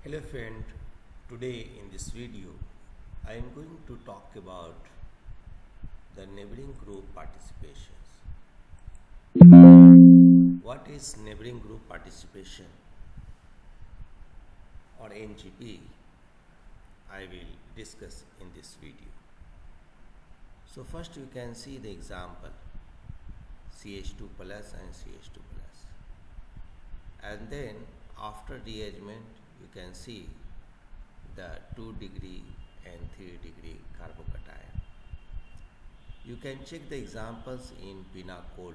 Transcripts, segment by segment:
Hello friend, today in this video I am going to talk about the neighboring group participations. What is neighboring group participation or NGP? I will discuss in this video. So first you can see the example CH2 plus and CH2 plus, and then after rearrangement you can see the 2 degree and 3 degree carbocation. You can check the examples in pinacol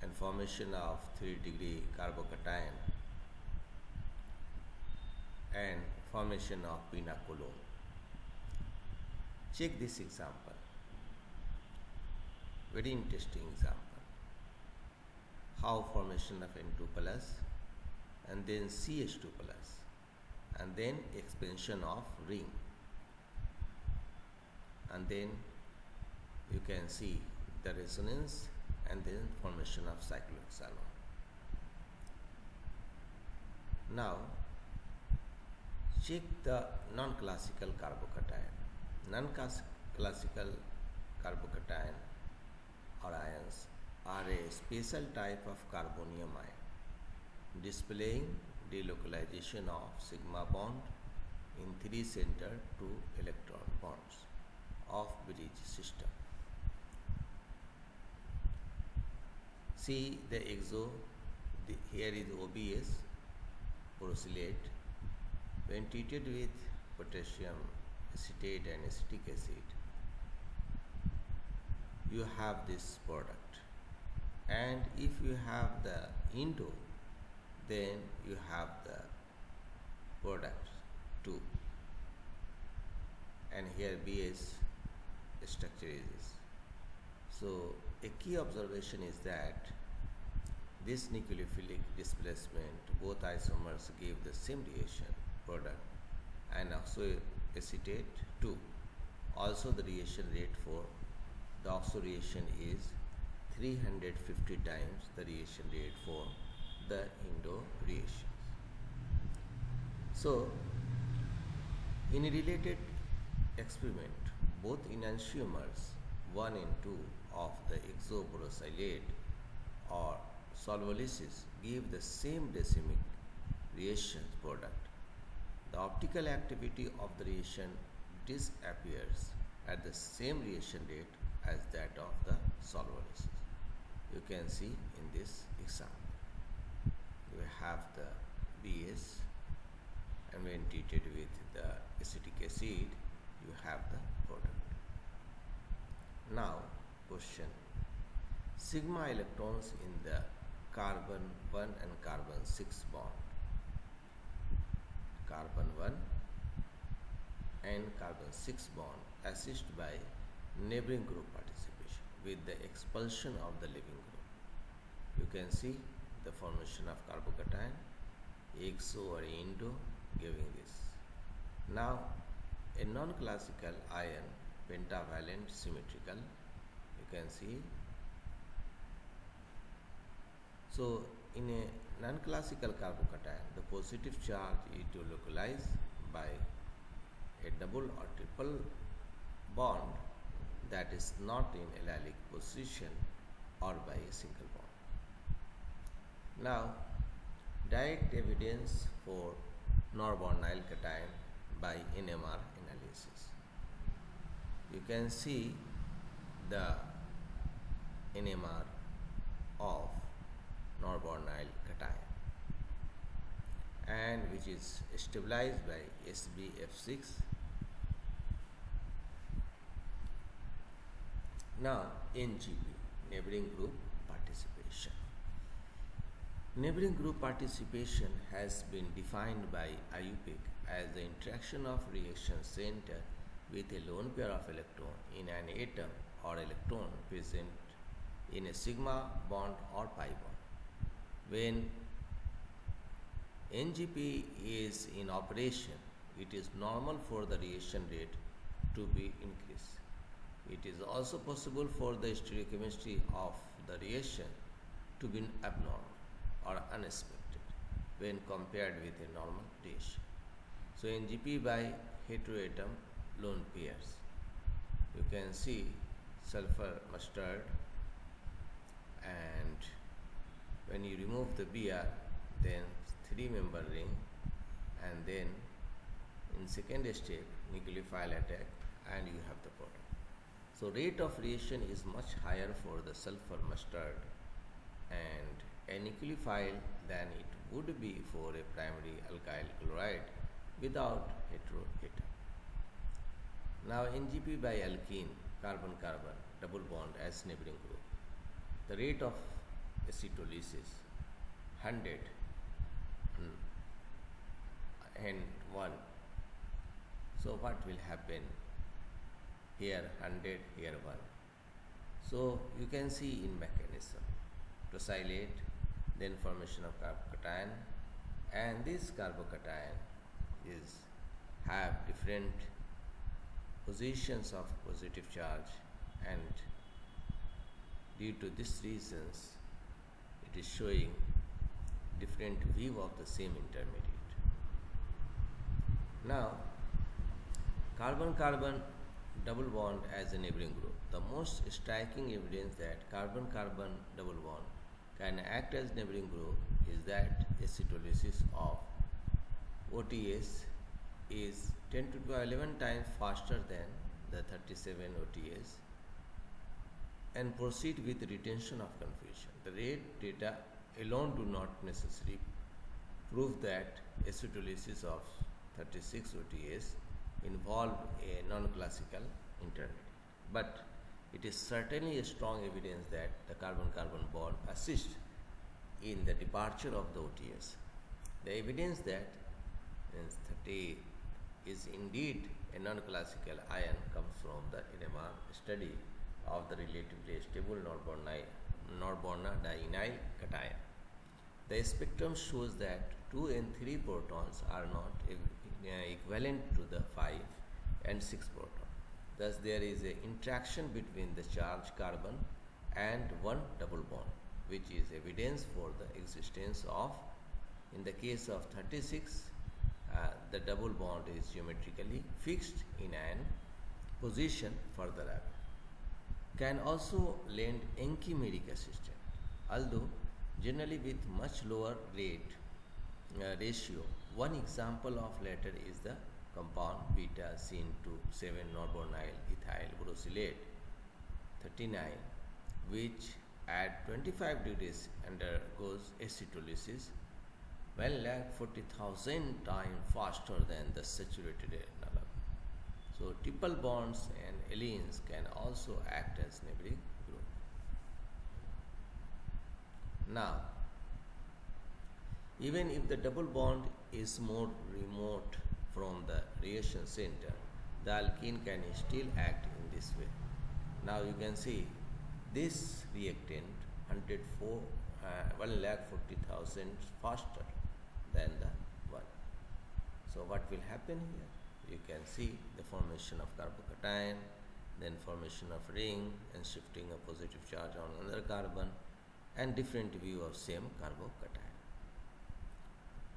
and formation of 3 degree carbocation and formation of pinacolone. Check this example, very interesting example. How formation of N2 plus and then CH2 plus and then expansion of ring, and then you can see the resonance and then formation of cyclohexanone. Now check the non-classical carbocation. Non-classical carbocation or ions are a special type of carbonium ion displaying delocalization of sigma bond in 3 center 2 electron bonds of bridge system. See the here is OBS porosylate. When treated with potassium acetate and acetic acid, you have this product, and if you have the endo, then you have the product too, and here BS structure is this. So a key observation is that this nucleophilic displacement, both isomers give the same reaction product, and oxoacetate too. Also the reaction rate for the oxo reaction is 350 times the reaction rate for the endo reactions. So in a related experiment, both enantiomers 1 and 2 of the exoporosylate or solvolysis give the same racemic reaction product. The optical activity of the reaction disappears at the same reaction rate as that of the solvolysis. You can see in this example. You have the BS, and when treated with the acetic acid, you have the product. Now question: sigma electrons in the carbon 1 and carbon 6 bond. Carbon 1 and carbon 6 bond assist by neighboring group participation with the expulsion of the leaving group. You can see the formation of carbocation, exo or endo giving this. Now a non-classical ion, pentavalent symmetrical, you can see. So in a non-classical carbocation, the positive charge is delocalized by a double or triple bond that is not in allylic position or by a single bond. Now direct evidence for norbornyl cation by NMR analysis. You can see the NMR of norbornyl cation, and which is stabilized by SbF6. Now NGP, neighboring group participation. Neighboring group participation has been defined by IUPAC as the interaction of reaction center with a lone pair of electron in an atom or electron present in a sigma bond or pi bond. When NGP is in operation, it is normal for the reaction rate to be increased. It is also possible for the stereochemistry of the reaction to be abnormal or unexpected when compared with a normal dish. So NGP by heteroatom lone pairs. You can see sulfur mustard, and when you remove the Br, then 3-member ring, and then in second step nucleophile attack, and you have the proton. So rate of reaction is much higher for the sulfur mustard and a nucleophile than it would be for a primary alkyl chloride without heteroatom. Now NGP by alkene, carbon-carbon, double bond as neighboring group. The rate of acetylysis 100 and 1. So what will happen? Here 100, here 1. So you can see in mechanism, tosylate, then formation of carbocation, and this carbocation is have different positions of positive charge, and due to these reasons it is showing different view of the same intermediate. Now carbon-carbon double bond as a neighboring group. The most striking evidence that carbon-carbon double bond can act as neighboring group is that acetylysis of OTS is 10 to the power 11 times faster than the 37 OTS and proceed with retention of confusion. The rate data alone do not necessarily prove that acetylysis of 36 OTS involve a non-classical intermediate, but it is certainly a strong evidence that the carbon-carbon bond assists in the departure of the OTS. The evidence that 30 is indeed a non-classical ion comes from the NMR study of the relatively stable Nord-Borna dienyl cation. The spectrum shows that 2 and 3 protons are not equivalent to the 5 and 6 proton. Thus, there is an interaction between the charged carbon and one double bond, which is evidence for the existence of, in the case of 36, the double bond is geometrically fixed in an position further up. Can also lend Anchimeric assistance, although generally with much lower rate ratio. One example of latter is the compound beta seen to 7 norbornyl ethyl bromylate 39, which at 25 degrees undergoes acetylysis 1,40,000 times faster than the saturated null. So triple bonds and allenes can also act as neighboring group. Now, even if the double bond is more remote from the reaction center, the alkene can still act in this way. Now you can see this reactant 1,40,000 faster than the one. So what will happen here? You can see the formation of carbocation, then formation of ring and shifting a positive charge on another carbon, and different view of same carbocation.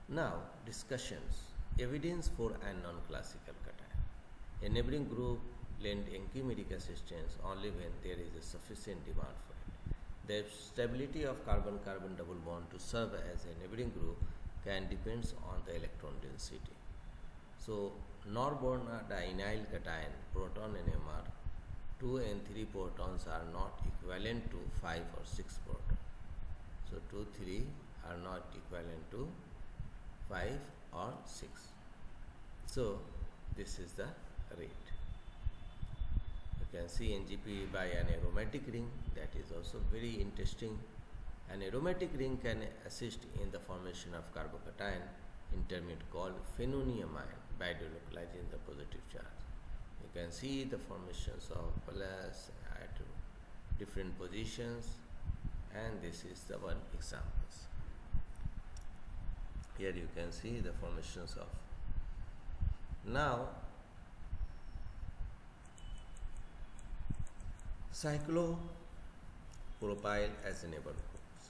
Now discussions. Evidence for a non-classical cation. A neighboring group lend Anchimeric assistance only when there is a sufficient demand for it. The stability of carbon-carbon double bond to serve as a neighboring group can depends on the electron density. So Nord-Borna dienyl cation proton NMR 2 and 3 protons are not equivalent to 5 or 6 protons. So 2, 3 are not equivalent to 5 or 6. So this is the rate. You can see NGP by an aromatic ring, that is also very interesting. An aromatic ring can assist in the formation of carbocation intermediate called phenoniumine by delocalizing the positive charge. You can see the formations of plus at different positions, and this is the one examples. Here you can see the formations of. Now cyclopropyl as a neighbor groups.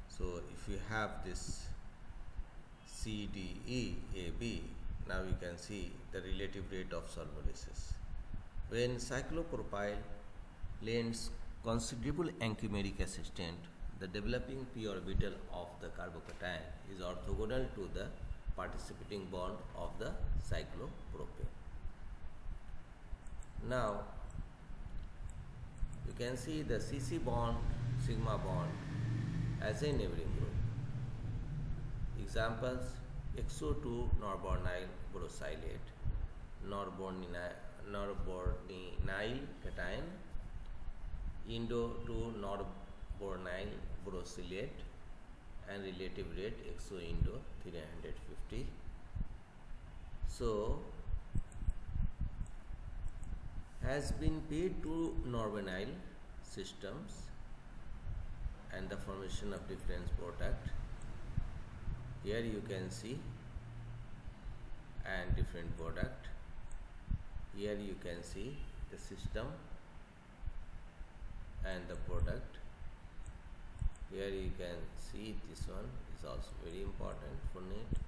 So if you have this C, D, E, A, B. Now you can see the relative rate of solvolysis. When cyclopropyl lends considerable anchimeric assistant, the developing p orbital of the carbocation is orthogonal to the participating bond of the cyclopropane. Now you can see the CC bond, sigma bond as a neighboring group. Examples: XO2 norbornyl brosylate, norbornyl cation, indo-2 norbornyl brosylate, and relative rate XO into 350. So, has been paid to norbornyl systems and the formation of different product. Here you can see and different product. Here you can see the system and the product. Here you can see this one is also very important for NEET.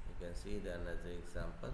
You can see the another example.